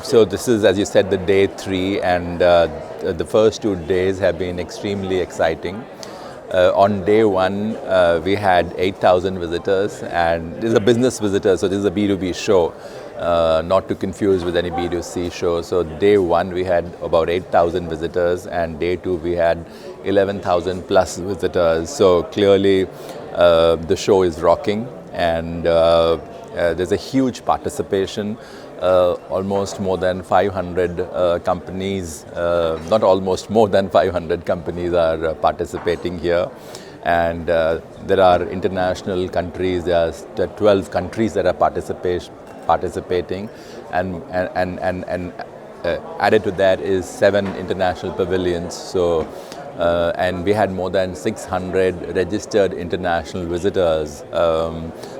So this is, as you said, the day 3, and the first 2 days have been extremely exciting. On day 1, we had 8,000 visitors, and this is a business visitor, so this is a B2B show, not to confuse with any B2C show. So day 1 we had about 8,000 visitors, and day 2 we had 11,000 plus visitors. So clearly the show is rocking, and there's a huge participation. Almost more than 500 companies, not almost, more than 500 companies are participating here. And there are international countries, there are 12 countries that are participating, and added to that is 7 international pavilions. So and we had more than 600 registered international visitors.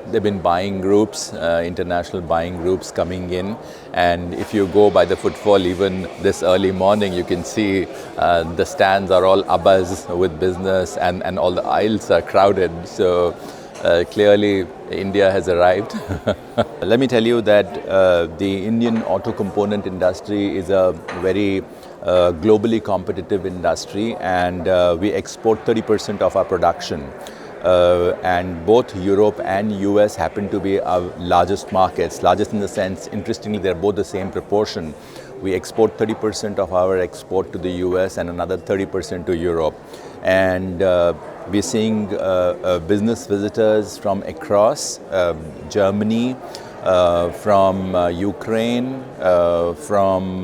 They've been buying groups, international buying groups coming in, and if you go by the footfall even this early morning, you can see the stands are all abuzz with business, and all the aisles are crowded. So clearly India has arrived. Let me tell you that the Indian auto component industry is a very globally competitive industry, and we export 30% of our production. And both Europe and US happen to be our largest markets. Largest in the sense, interestingly, they're both the same proportion. We export 30% of our export to the US and another 30% to Europe. And we're seeing business visitors from across Germany, from Ukraine, from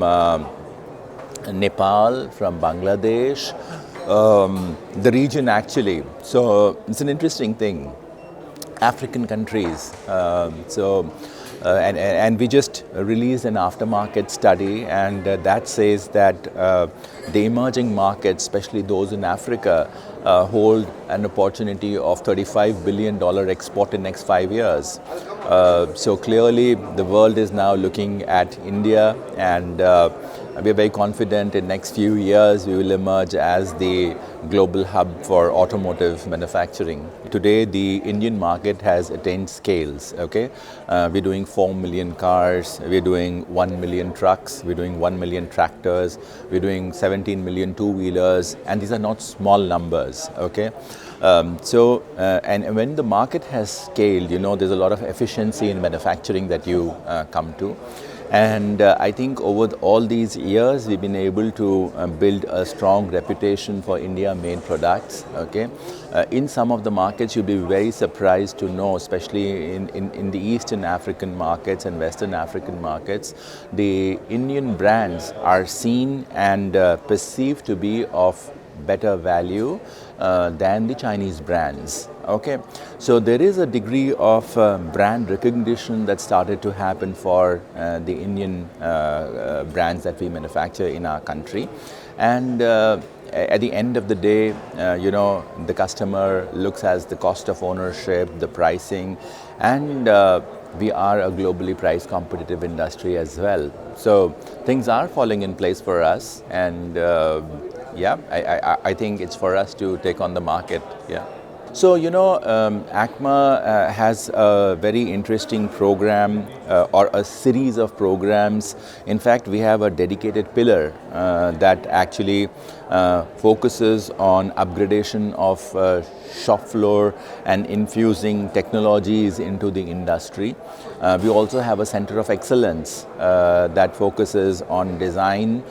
Nepal, from Bangladesh, the region actually. So it's an interesting thing. African countries. And we just released an aftermarket study, and that says that the emerging markets, especially those in Africa, hold an opportunity of $35 billion export in next 5 years. So clearly the world is now looking at India, and we are very confident in next few years we will emerge as the global hub for automotive manufacturing. Today the Indian market has attained scales, okay? We're doing 4 million cars, we're doing 1 million trucks, we're doing 1 million tractors, we're doing 17 million two-wheelers, and these are not small numbers, okay? And when the market has scaled, you know, there's a lot of efficiency in manufacturing that you come to. And I think over all these years, we've been able to build a strong reputation for India-made products. Okay, in some of the markets, you'll be very surprised to know, especially in the Eastern African markets and Western African markets, the Indian brands are seen and perceived to be of better value than the Chinese brands. Okay, so there is a degree of brand recognition that started to happen for the Indian brands that we manufacture in our country, and at the end of the day, you know, the customer looks at the cost of ownership, the pricing, and we are a globally price competitive industry as well. So things are falling in place for us, and yeah, I think it's for us to take on the market. Yeah. So, you know, ACMA has a very interesting program or a series of programs. In fact, we have a dedicated pillar that actually focuses on upgradation of shop floor and infusing technologies into the industry. We also have a center of excellence that focuses on design.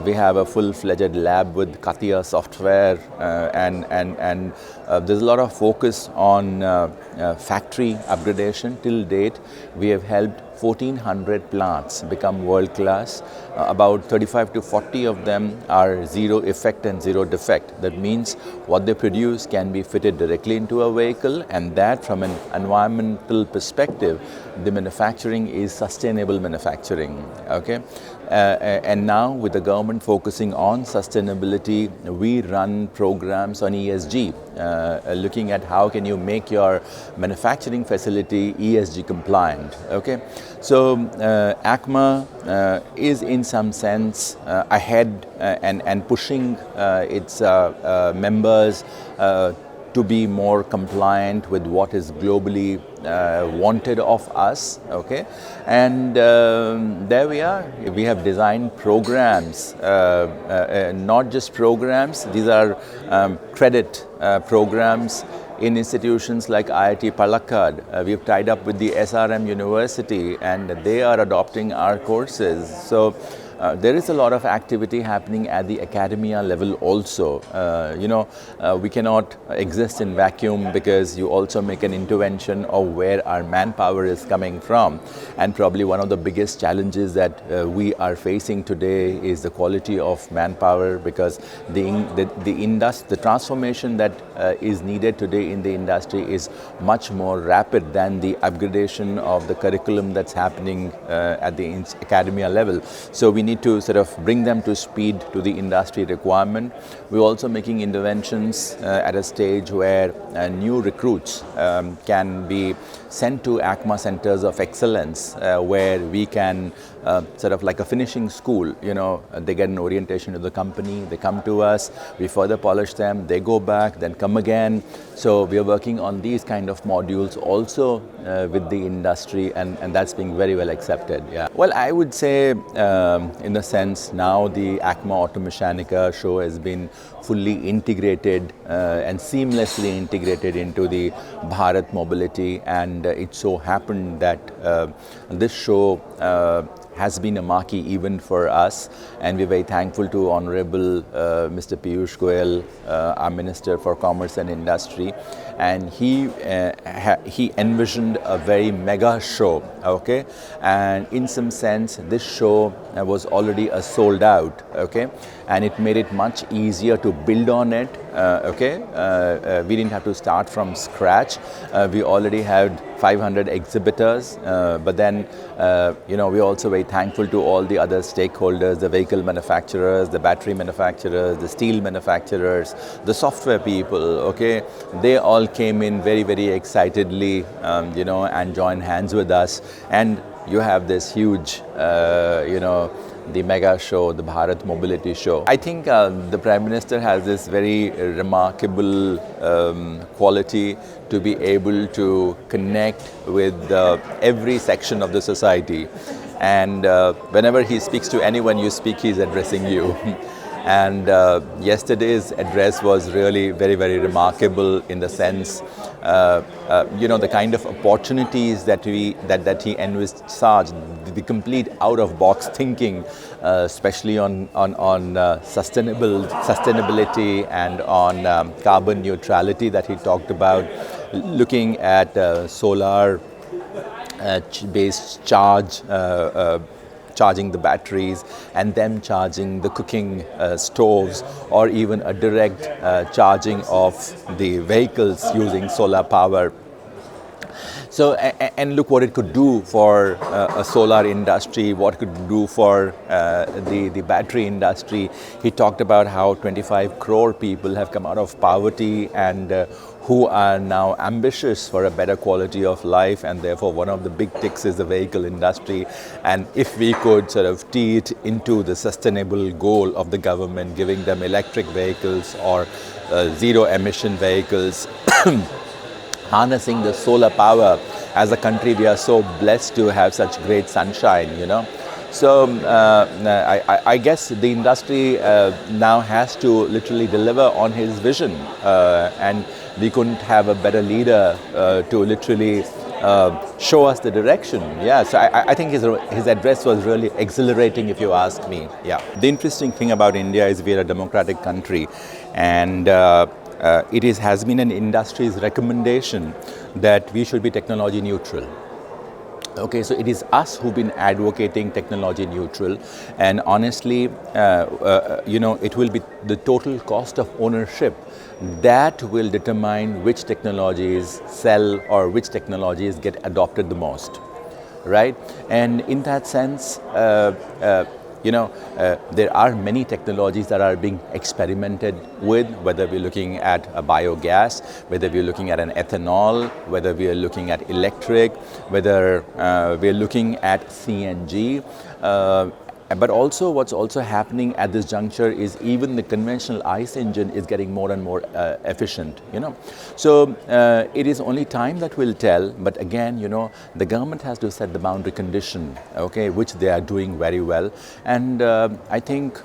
We have a full-fledged lab with CATIA software, and there's a lot of focus on factory upgradation. Till date, we have helped 1,400 plants become world-class. About 35 to 40 of them are zero effect and zero defect. That means what they produce can be fitted directly into a vehicle, and that from an environmental perspective, the manufacturing is sustainable manufacturing. Okay, and now with the government focusing on sustainability, we run programs on ESG, looking at how can you make your manufacturing facility ESG compliant. Okay, so ACMA is in some sense ahead and pushing its members to be more compliant with what is globally wanted of us, okay? And there we are. We have designed programs, not just programs, these are credit programs in institutions like IIT Palakkad. We've tied up with the SRM University and they are adopting our courses. So there is a lot of activity happening at the academia level also. We cannot exist in vacuum because you also make an intervention of where our manpower is coming from. And probably one of the biggest challenges that we are facing today is the quality of manpower, because the transformation that is needed today in the industry is much more rapid than the upgradation of the curriculum that's happening at the academia level. So we need to sort of bring them to speed to the industry requirement. We're also making interventions at a stage where new recruits can be sent to ACMA centers of excellence, where we can sort of like a finishing school, they get an orientation to the company, they come to us, we further polish them, they go back, then come again. So we are working on these kind of modules also with the industry, and that's being very well accepted. Yeah. Well, I would say in a sense now the ACMA Automechanica show has been fully integrated and seamlessly integrated into the Bharat mobility, and it so happened that this show has been a marquee event for us, and we're very thankful to Honorable Mr. Piyush Goyal, our Minister for Commerce and Industry, and he envisioned a very mega show, okay? And in some sense, this show was already a sold out, okay? And it made it much easier to build on it, okay? We didn't have to start from scratch. We already had 500 exhibitors, but then, we're also very thankful to all the other stakeholders, the vehicle manufacturers, the battery manufacturers, the steel manufacturers, the software people, okay? They all came in very, very excitedly, and joined hands with us. And you have this huge, the mega show, the Bharat Mobility Show. I think the Prime Minister has this very remarkable quality to be able to connect with every section of the society. And whenever he speaks to anyone you speak, he's addressing you. And yesterday's address was really very, very remarkable in the sense, the kind of opportunities that he envisaged, the complete out-of-box thinking, especially on sustainability and on carbon neutrality that he talked about, looking at solar-based charging the batteries and them charging the cooking stoves, or even a direct charging of the vehicles using solar power. So, and look what it could do for a solar industry, what it could do for the battery industry. He talked about how 25 crore people have come out of poverty and who are now ambitious for a better quality of life, and therefore one of the big ticks is the vehicle industry. And if we could sort of tee it into the sustainable goal of the government, giving them electric vehicles or zero emission vehicles, harnessing the solar power. As a country, we are so blessed to have such great sunshine, So I guess the industry now has to literally deliver on his vision, and we couldn't have a better leader to literally show us the direction. Yeah, so I think his address was really exhilarating, if you ask me. Yeah. The interesting thing about India is we are a democratic country, and it has been an industry's recommendation that we should be technology neutral. Okay, so it is us who've been advocating technology neutral, and honestly, it will be the total cost of ownership that will determine which technologies sell or which technologies get adopted the most, right? And in that sense, there are many technologies that are being experimented with, whether we're looking at a biogas, whether we're looking at an ethanol, whether we are looking at electric, whether we're looking at CNG. But also what's also happening at this juncture is even the conventional ICE engine is getting more and more efficient, you know. So it is only time that will tell, but again, you know, the government has to set the boundary condition, okay, which they are doing very well. And I think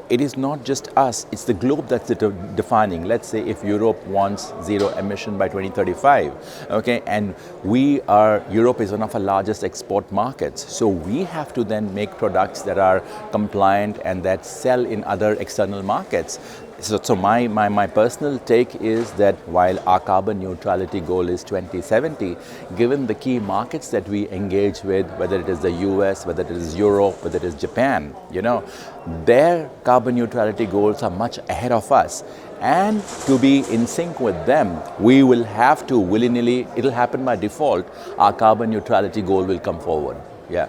it is not just us, it's the globe that's defining. Let's say if Europe wants zero emission by 2035, okay, and Europe is one of our largest export markets. So we have to then make products that are compliant and that sell in other external markets. So my personal take is that while our carbon neutrality goal is 2070, given the key markets that we engage with, whether it is the US, whether it is Europe, whether it is Japan, you know, their carbon neutrality goals are much ahead of us. And to be in sync with them, we will have to willy-nilly, it'll happen by default, our carbon neutrality goal will come forward. Yeah.